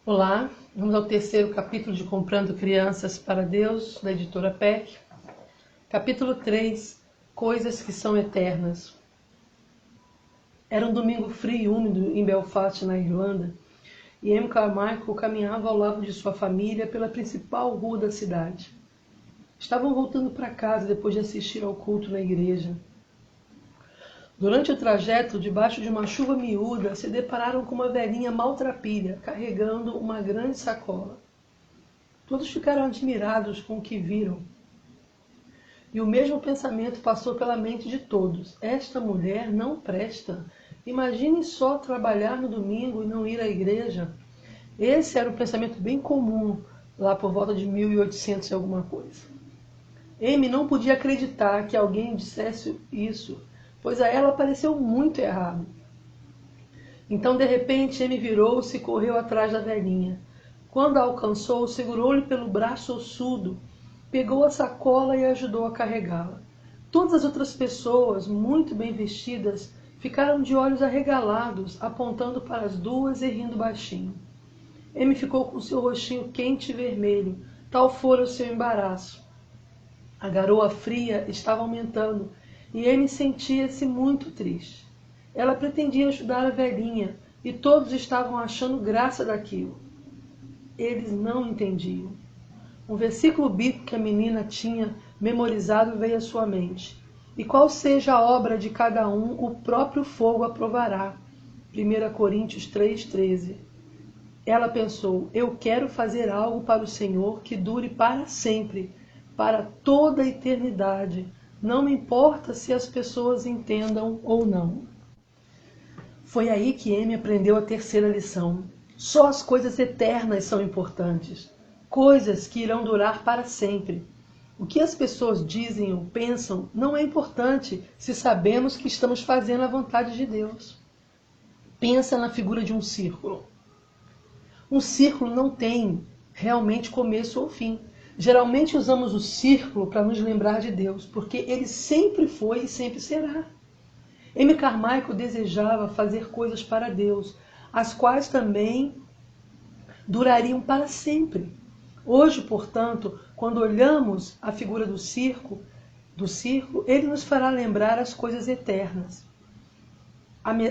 Olá, vamos ao terceiro capítulo de Comprando Crianças para Deus, da editora PEC. Capítulo 3, Coisas que são eternas. Era um domingo frio e úmido em Belfast, na Irlanda, e Amy Carmichael caminhava ao lado de sua família pela principal rua da cidade. Estavam voltando para casa depois de assistir ao culto na igreja. Durante o trajeto, debaixo de uma chuva miúda, se depararam com uma velhinha maltrapilha, carregando uma grande sacola. Todos ficaram admirados com o que viram. E o mesmo pensamento passou pela mente de todos. Esta mulher não presta. Imagine só trabalhar no domingo e não ir à igreja. Esse era um pensamento bem comum, lá por volta de 1800 e alguma coisa. Amy não podia acreditar que alguém dissesse isso, pois a ela pareceu muito errado. Então, de repente, Amy virou-se e correu atrás da velhinha. Quando a alcançou, segurou-lhe pelo braço ossudo, pegou a sacola e ajudou a carregá-la. Todas as outras pessoas, muito bem vestidas, ficaram de olhos arregalados, apontando para as duas e rindo baixinho. Amy ficou com seu rostinho quente e vermelho, tal fora o seu embaraço. A garoa fria estava aumentando e Amy sentia-se muito triste. Ela pretendia ajudar a velhinha e todos estavam achando graça daquilo. Eles não entendiam. Um versículo bíblico que a menina tinha memorizado veio à sua mente. E qual seja a obra de cada um, o próprio fogo a provará. 1 Coríntios 3,13. Ela pensou, eu quero fazer algo para o Senhor que dure para sempre, para toda a eternidade. Não me importa se as pessoas entendam ou não. Foi aí que Amy aprendeu a terceira lição. Só as coisas eternas são importantes. Coisas que irão durar para sempre. O que as pessoas dizem ou pensam não é importante se sabemos que estamos fazendo a vontade de Deus. Pensa na figura de um círculo. Um círculo não tem realmente começo ou fim. Geralmente usamos o círculo para nos lembrar de Deus, porque ele sempre foi e sempre será. Amy Carmichael desejava fazer coisas para Deus, as quais também durariam para sempre. Hoje, portanto, quando olhamos a figura do círculo, ele nos fará lembrar as coisas eternas.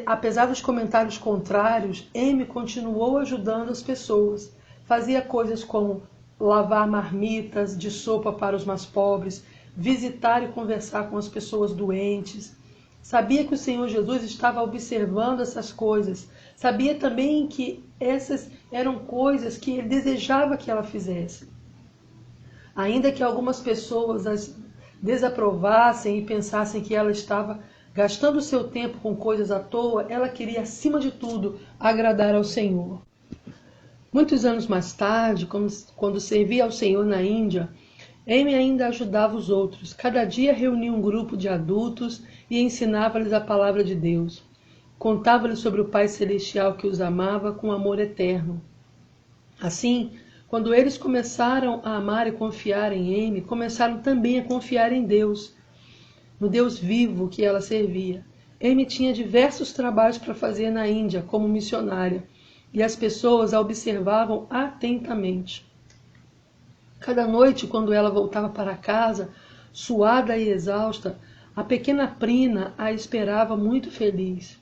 Apesar dos comentários contrários, Amy continuou ajudando as pessoas. Fazia coisas como lavar marmitas de sopa para os mais pobres, visitar e conversar com as pessoas doentes. Sabia que o Senhor Jesus estava observando essas coisas. Sabia também que essas eram coisas que ele desejava que ela fizesse. Ainda que algumas pessoas as desaprovassem e pensassem que ela estava gastando seu tempo com coisas à toa, ela queria, acima de tudo, agradar ao Senhor. Muitos anos mais tarde, quando servia ao Senhor na Índia, Amy ainda ajudava os outros. Cada dia reunia um grupo de adultos e ensinava-lhes a palavra de Deus. Contava-lhes sobre o Pai Celestial que os amava com amor eterno. Assim, quando eles começaram a amar e confiar em Amy, começaram também a confiar em Deus, no Deus vivo que ela servia. Amy tinha diversos trabalhos para fazer na Índia como missionária, e as pessoas a observavam atentamente. Cada noite, quando ela voltava para casa, suada e exausta, a pequena Prina a esperava muito feliz.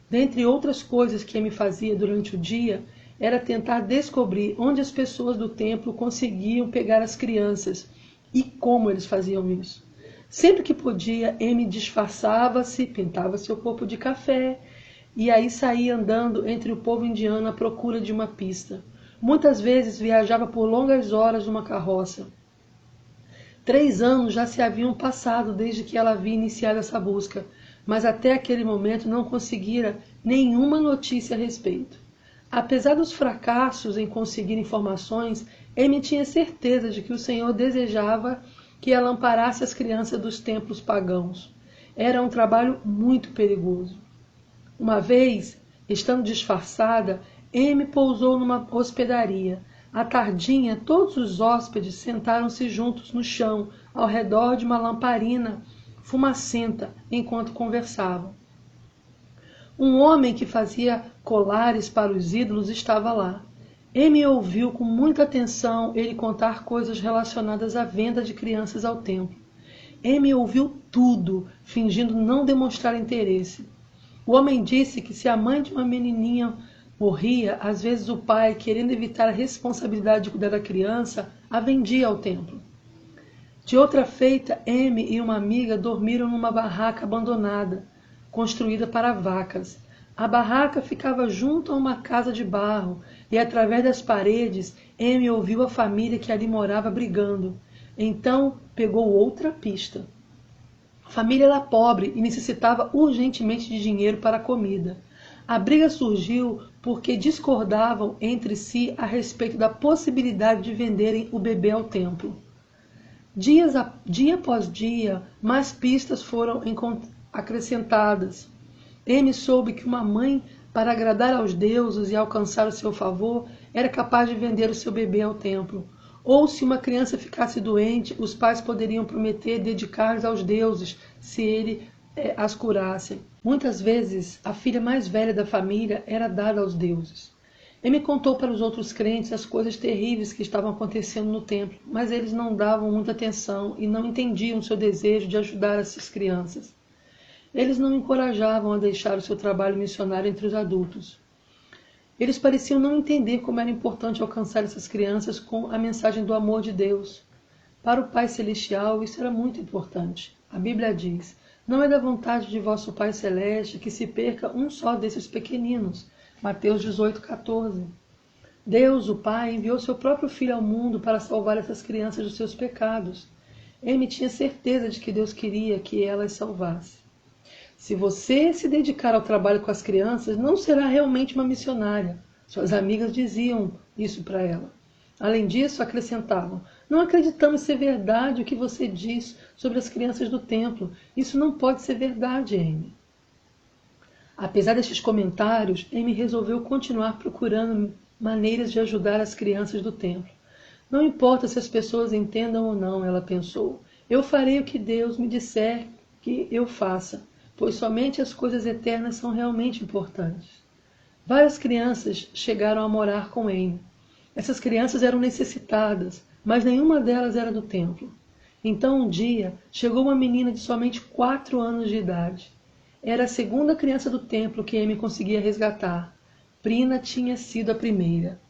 Dentre outras coisas que Amy fazia durante o dia, era tentar descobrir onde as pessoas do templo conseguiam pegar as crianças e como eles faziam isso. Sempre que podia, Amy disfarçava-se, pintava seu corpo de café e aí saía andando entre o povo indiano à procura de uma pista. Muitas vezes viajava por longas horas numa carroça. 3 anos já se haviam passado desde que ela havia iniciado essa busca, mas até aquele momento não conseguira nenhuma notícia a respeito. Apesar dos fracassos em conseguir informações, Amy tinha certeza de que o Senhor desejava que ela amparasse as crianças dos templos pagãos. Era um trabalho muito perigoso. Uma vez, estando disfarçada, Amy pousou numa hospedaria. À tardinha, todos os hóspedes sentaram-se juntos no chão, ao redor de uma lamparina fumacenta, enquanto conversavam. Um homem que fazia colares para os ídolos estava lá. Amy ouviu com muita atenção ele contar coisas relacionadas à venda de crianças ao templo. Amy ouviu tudo, fingindo não demonstrar interesse. O homem disse que se a mãe de uma menininha morria, às vezes o pai, querendo evitar a responsabilidade de cuidar da criança, a vendia ao templo. De outra feita, Amy e uma amiga dormiram numa barraca abandonada, construída para vacas. A barraca ficava junto a uma casa de barro, e através das paredes, Amy ouviu a família que ali morava brigando. Então, pegou outra pista. A família era pobre e necessitava urgentemente de dinheiro para a comida. A briga surgiu porque discordavam entre si a respeito da possibilidade de venderem o bebê ao templo. Dia após dia, mais pistas foram acrescentadas. Amy soube que uma mãe, para agradar aos deuses e alcançar o seu favor, era capaz de vender o seu bebê ao templo. Ou, se uma criança ficasse doente, os pais poderiam prometer dedicar-os aos deuses, se ele as curasse. Muitas vezes, a filha mais velha da família era dada aos deuses. Amy contou para os outros crentes as coisas terríveis que estavam acontecendo no templo, mas eles não davam muita atenção e não entendiam seu desejo de ajudar essas crianças. Eles não encorajavam a deixar o seu trabalho missionário entre os adultos. Eles pareciam não entender como era importante alcançar essas crianças com a mensagem do amor de Deus. Para o Pai Celestial, isso era muito importante. A Bíblia diz: não é da vontade de vosso Pai Celeste que se perca um só desses pequeninos. Mateus 18:14. Deus, o Pai, enviou seu próprio Filho ao mundo para salvar essas crianças dos seus pecados. Amy tinha certeza de que Deus queria que ela as salvasse. Se você se dedicar ao trabalho com as crianças, não será realmente uma missionária. Suas amigas diziam isso para ela. Além disso, acrescentavam: não acreditamos ser verdade o que você diz sobre as crianças do templo. Isso não pode ser verdade, Amy. Apesar destes comentários, Amy resolveu continuar procurando maneiras de ajudar as crianças do templo. Não importa se as pessoas entendam ou não, ela pensou. Eu farei o que Deus me disser que eu faça, pois somente as coisas eternas são realmente importantes. Várias crianças chegaram a morar com Amy. Essas crianças eram necessitadas, mas nenhuma delas era do templo. Então, um dia, chegou uma menina de somente 4 anos de idade. Era a segunda criança do templo que Amy conseguia resgatar. Prina tinha sido a primeira.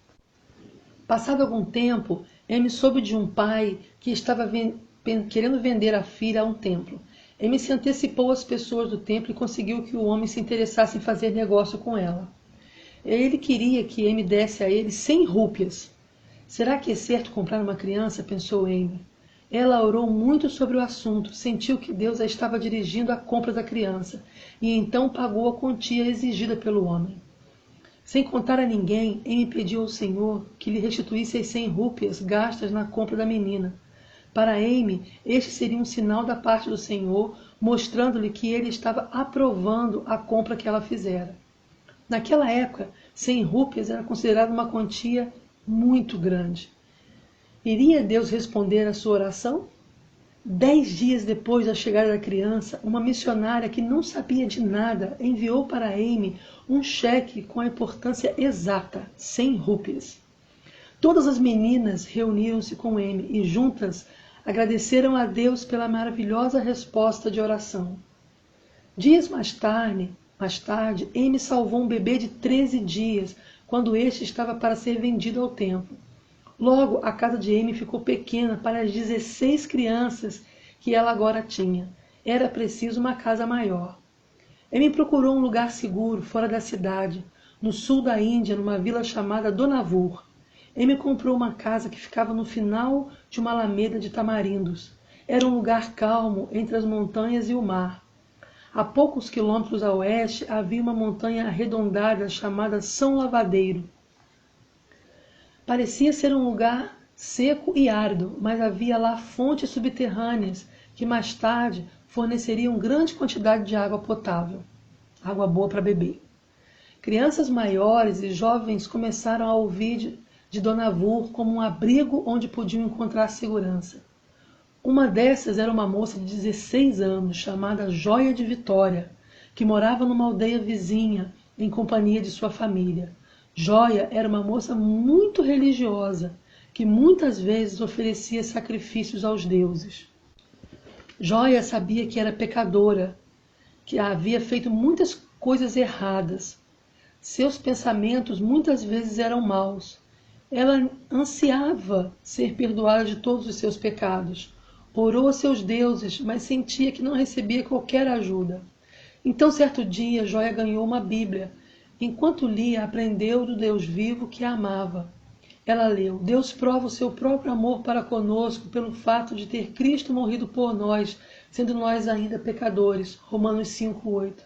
Passado algum tempo, Amy soube de um pai que estava querendo vender a filha a um templo. Amy se antecipou às pessoas do templo e conseguiu que o homem se interessasse em fazer negócio com ela. Ele queria que Amy desse a ele 100 rúpias. Será que é certo comprar uma criança? Pensou Amy. Ela orou muito sobre o assunto, sentiu que Deus a estava dirigindo à compra da criança, e então pagou a quantia exigida pelo homem. Sem contar a ninguém, Amy pediu ao Senhor que lhe restituísse as 100 rúpias gastas na compra da menina. Para Amy, este seria um sinal da parte do Senhor, mostrando-lhe que ele estava aprovando a compra que ela fizera. Naquela época, 100 rúpias era considerada uma quantia muito grande. Iria Deus responder à sua oração? 10 dias depois da chegada da criança, uma missionária que não sabia de nada enviou para Amy um cheque com a importância exata, 100 rúpias. Todas as meninas reuniram-se com Amy e juntas agradeceram a Deus pela maravilhosa resposta de oração. Dias mais tarde, Amy salvou um bebê de 13 dias, quando este estava para ser vendido ao templo. Logo, a casa de Amy ficou pequena para as 16 crianças que ela agora tinha. Era preciso uma casa maior. Amy procurou um lugar seguro, fora da cidade, no sul da Índia, numa vila chamada Donavur. Amy comprou uma casa que ficava no final de uma alameda de tamarindos. Era um lugar calmo, entre as montanhas e o mar. A poucos quilômetros a oeste havia uma montanha arredondada chamada São Lavadeiro. Parecia ser um lugar seco e árido, mas havia lá fontes subterrâneas que mais tarde forneceriam grande quantidade de água potável, água boa para beber. Crianças maiores e jovens começaram a ouvir de Donavur como um abrigo onde podiam encontrar segurança. Uma dessas era uma moça de 16 anos, chamada Joia de Vitória, que morava numa aldeia vizinha, em companhia de sua família. Joia era uma moça muito religiosa, que muitas vezes oferecia sacrifícios aos deuses. Joia sabia que era pecadora, que havia feito muitas coisas erradas. Seus pensamentos muitas vezes eram maus. Ela ansiava ser perdoada de todos os seus pecados. Orou a seus deuses, mas sentia que não recebia qualquer ajuda. Então, certo dia, Joia ganhou uma Bíblia. Enquanto lia, aprendeu do Deus vivo que a amava. Ela leu: Deus prova o seu próprio amor para conosco pelo fato de ter Cristo morrido por nós, sendo nós ainda pecadores. Romanos 5:8.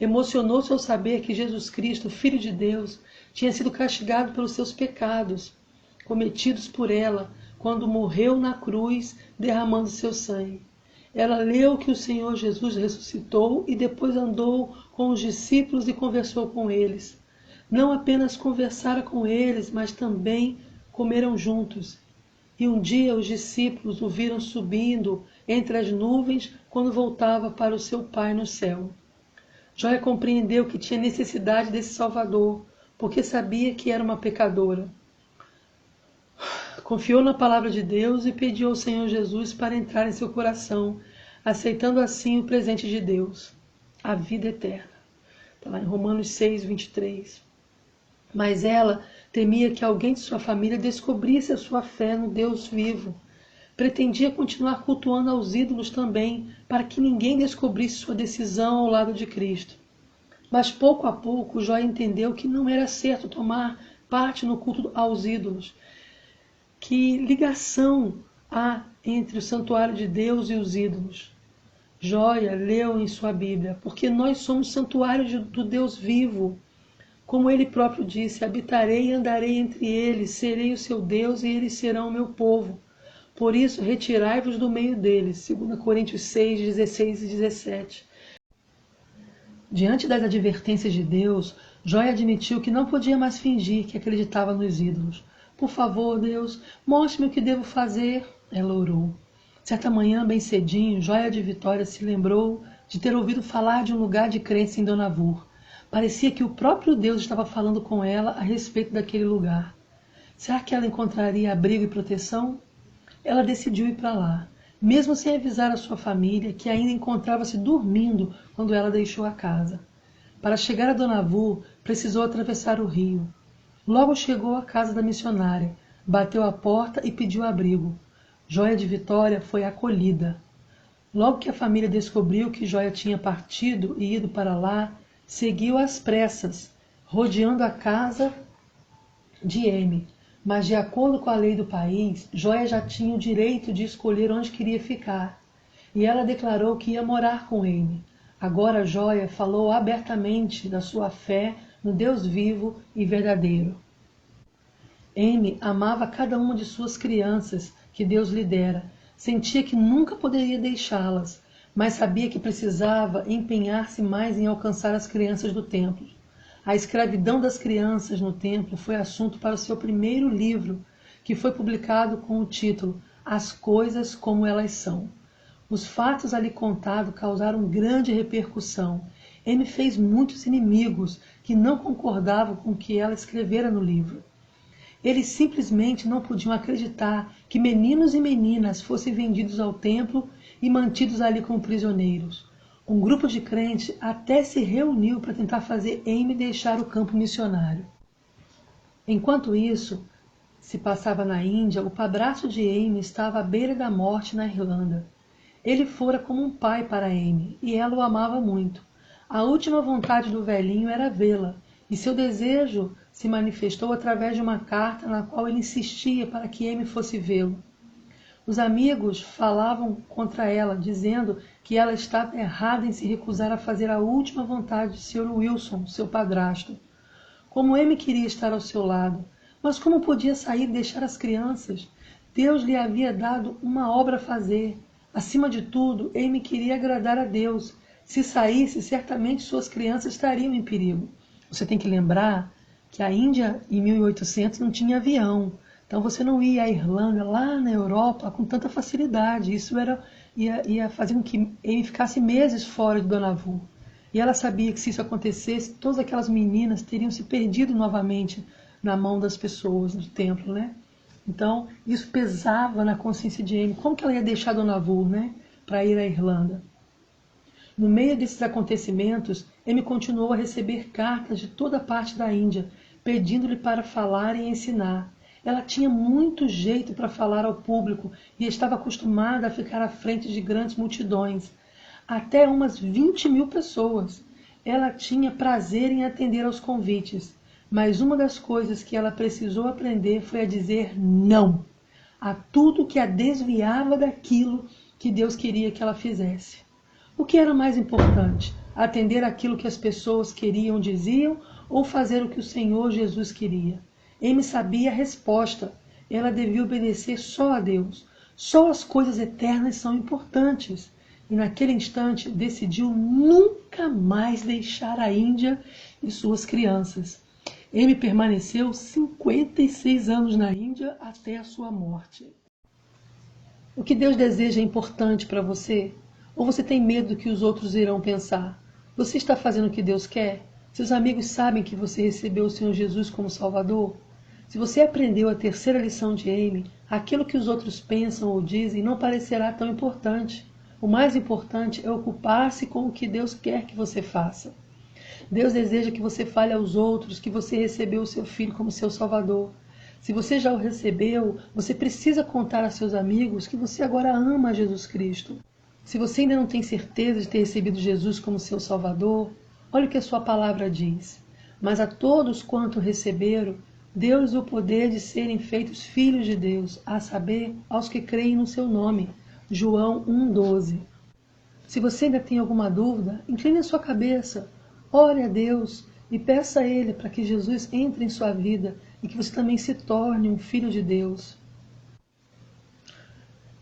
Emocionou-se ao saber que Jesus Cristo, Filho de Deus, tinha sido castigado pelos seus pecados, cometidos por ela, quando morreu na cruz, derramando seu sangue. Ela leu que o Senhor Jesus ressuscitou e depois andou com os discípulos e conversou com eles. Não apenas conversara com eles, mas também comeram juntos. E um dia os discípulos o viram subindo entre as nuvens quando voltava para o seu Pai no céu. Joia compreendeu que tinha necessidade desse Salvador, porque sabia que era uma pecadora. Confiou na palavra de Deus e pediu ao Senhor Jesus para entrar em seu coração, aceitando assim o presente de Deus, a vida eterna. Está lá em Romanos 6:23. Mas ela temia que alguém de sua família descobrisse a sua fé no Deus vivo. Pretendia continuar cultuando aos ídolos também, para que ninguém descobrisse sua decisão ao lado de Cristo. Mas pouco a pouco, Joia entendeu que não era certo tomar parte no culto aos ídolos. Que ligação há entre o santuário de Deus e os ídolos? Joia leu em sua Bíblia: porque nós somos santuário do Deus vivo. Como ele próprio disse: habitarei e andarei entre eles, serei o seu Deus e eles serão o meu povo. Por isso, retirai-vos do meio deles. 2 Coríntios 6:16 e 17. Diante das advertências de Deus, Joia admitiu que não podia mais fingir que acreditava nos ídolos. Por favor, Deus, mostre-me o que devo fazer, ela orou. Certa manhã, bem cedinho, Joia de Vitória se lembrou de ter ouvido falar de um lugar de crença em Donavur. Parecia que o próprio Deus estava falando com ela a respeito daquele lugar. Será que ela encontraria abrigo e proteção? Ela decidiu ir para lá, mesmo sem avisar a sua família, que ainda encontrava-se dormindo quando ela deixou a casa. Para chegar a Donavur, precisou atravessar o rio. Logo chegou à casa da missionária, bateu à porta e pediu abrigo. Joia de Vitória foi acolhida. Logo que a família descobriu que Joia tinha partido e ido para lá, seguiu às pressas, rodeando a casa de Amy. Mas, de acordo com a lei do país, Joia já tinha o direito de escolher onde queria ficar. E ela declarou que ia morar com Amy. Agora Joia falou abertamente da sua fé no Deus vivo e verdadeiro. Amy amava cada uma de suas crianças que Deus lhe dera. Sentia que nunca poderia deixá-las, mas sabia que precisava empenhar-se mais em alcançar as crianças do templo. A escravidão das crianças no templo foi assunto para o seu primeiro livro, que foi publicado com o título As Coisas Como Elas São. Os fatos ali contados causaram grande repercussão. Amy fez muitos inimigos que não concordavam com o que ela escrevera no livro. Eles simplesmente não podiam acreditar que meninos e meninas fossem vendidos ao templo e mantidos ali como prisioneiros. Um grupo de crentes até se reuniu para tentar fazer Amy deixar o campo missionário. Enquanto isso se passava na Índia, o padrasto de Amy estava à beira da morte na Irlanda. Ele fora como um pai para Amy, e ela o amava muito. A última vontade do velhinho era vê-la, e seu desejo se manifestou através de uma carta na qual ele insistia para que Amy fosse vê-lo. Os amigos falavam contra ela, dizendo que ela estava errada em se recusar a fazer a última vontade de Sr. Wilson, seu padrasto. Como Amy queria estar ao seu lado, mas como podia sair e deixar as crianças? Deus lhe havia dado uma obra a fazer. Acima de tudo, Amy queria agradar a Deus. Se saísse, certamente suas crianças estariam em perigo. Você tem que lembrar que a Índia, em 1800, não tinha avião. Então você não ia à Irlanda, lá na Europa, com tanta facilidade. Isso ia fazer com que ele ficasse meses fora de Donavur. E ela sabia que se isso acontecesse, todas aquelas meninas teriam se perdido novamente na mão das pessoas do templo, né? Então, isso pesava na consciência de Amy. Como que ela ia deixar Dona Vu, né, para ir à Irlanda? No meio desses acontecimentos, Amy continuou a receber cartas de toda parte da Índia, pedindo-lhe para falar e ensinar. Ela tinha muito jeito para falar ao público e estava acostumada a ficar à frente de grandes multidões, até umas 20.000 pessoas. Ela tinha prazer em atender aos convites, mas uma das coisas que ela precisou aprender foi a dizer não a tudo que a desviava daquilo que Deus queria que ela fizesse. O que era mais importante? Atender aquilo que as pessoas queriam, diziam, ou fazer o que o Senhor Jesus queria? Amy sabia a resposta. Ela devia obedecer só a Deus. Só as coisas eternas são importantes. E naquele instante decidiu nunca mais deixar a Índia e suas crianças. Amy permaneceu 56 anos na Índia até a sua morte. O que Deus deseja é importante para você? Ou você tem medo do que os outros irão pensar? Você está fazendo o que Deus quer? Seus amigos sabem que você recebeu o Senhor Jesus como Salvador? Se você aprendeu a terceira lição de Amy, aquilo que os outros pensam ou dizem não parecerá tão importante. O mais importante é ocupar-se com o que Deus quer que você faça. Deus deseja que você fale aos outros que você recebeu o seu Filho como seu Salvador. Se você já o recebeu, você precisa contar a seus amigos que você agora ama Jesus Cristo. Se você ainda não tem certeza de ter recebido Jesus como seu Salvador, olha o que a sua palavra diz. Mas a todos quanto receberam, deu-lhes o poder de serem feitos filhos de Deus, a saber, aos que creem no seu nome. João 1,12. Se você ainda tem alguma dúvida, incline a sua cabeça, ore a Deus e peça a Ele para que Jesus entre em sua vida e que você também se torne um filho de Deus.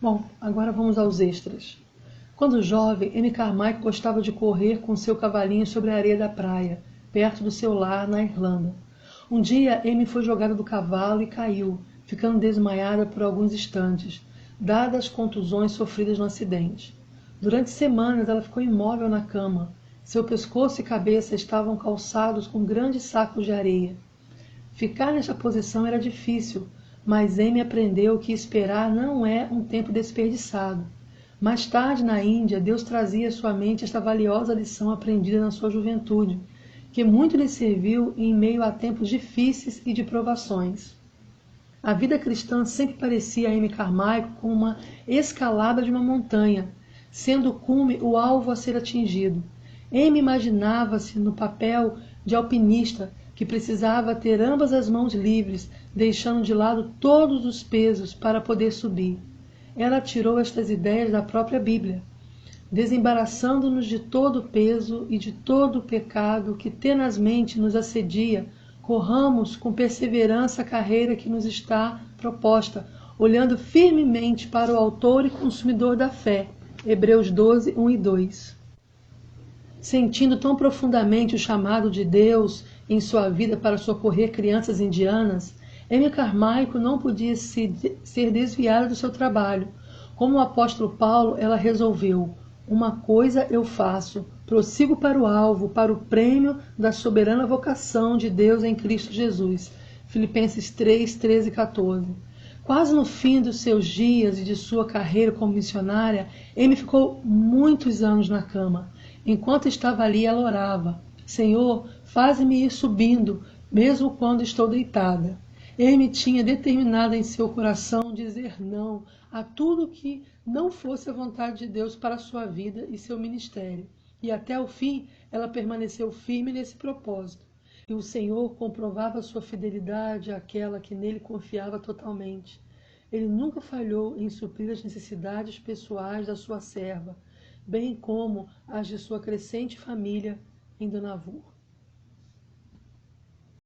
Bom, agora vamos aos extras. Quando jovem, Amy Carmichael gostava de correr com seu cavalinho sobre a areia da praia, perto do seu lar na Irlanda. Um dia, Amy foi jogada do cavalo e caiu, ficando desmaiada por alguns instantes, dadas as contusões sofridas no acidente. Durante semanas, ela ficou imóvel na cama. Seu pescoço e cabeça estavam calçados com grandes sacos de areia. Ficar nesta posição era difícil, mas Amy aprendeu que esperar não é um tempo desperdiçado. Mais tarde, na Índia, Deus trazia à sua mente esta valiosa lição aprendida na sua juventude, que muito lhe serviu em meio a tempos difíceis e de provações. A vida cristã sempre parecia a Amy Carmichael como uma escalada de uma montanha, sendo o cume o alvo a ser atingido. Amy imaginava-se no papel de alpinista que precisava ter ambas as mãos livres, deixando de lado todos os pesos para poder subir. Ela tirou estas ideias da própria Bíblia. Desembaraçando-nos de todo o peso e de todo o pecado que tenazmente nos assedia, corramos com perseverança a carreira que nos está proposta, olhando firmemente para o autor e consumidor da fé. Hebreus 12, 1 e 2. Sentindo tão profundamente o chamado de Deus em sua vida para socorrer crianças indianas, Amy Carmichael não podia ser desviada do seu trabalho. Como o apóstolo Paulo, ela resolveu: uma coisa eu faço, prossigo para o alvo, para o prêmio da soberana vocação de Deus em Cristo Jesus. Filipenses 3, 13 e 14. Quase no fim dos seus dias e de sua carreira como missionária, Amy ficou muitos anos na cama. Enquanto estava ali, ela orava: Senhor, faze-me ir subindo, mesmo quando estou deitada. Amy tinha determinado em seu coração dizer não a tudo que não fosse a vontade de Deus para a sua vida e seu ministério. E até o fim, ela permaneceu firme nesse propósito. E o Senhor comprovava sua fidelidade àquela que nele confiava totalmente. Ele nunca falhou em suprir as necessidades pessoais da sua serva, bem como as de sua crescente família em Dona Vu.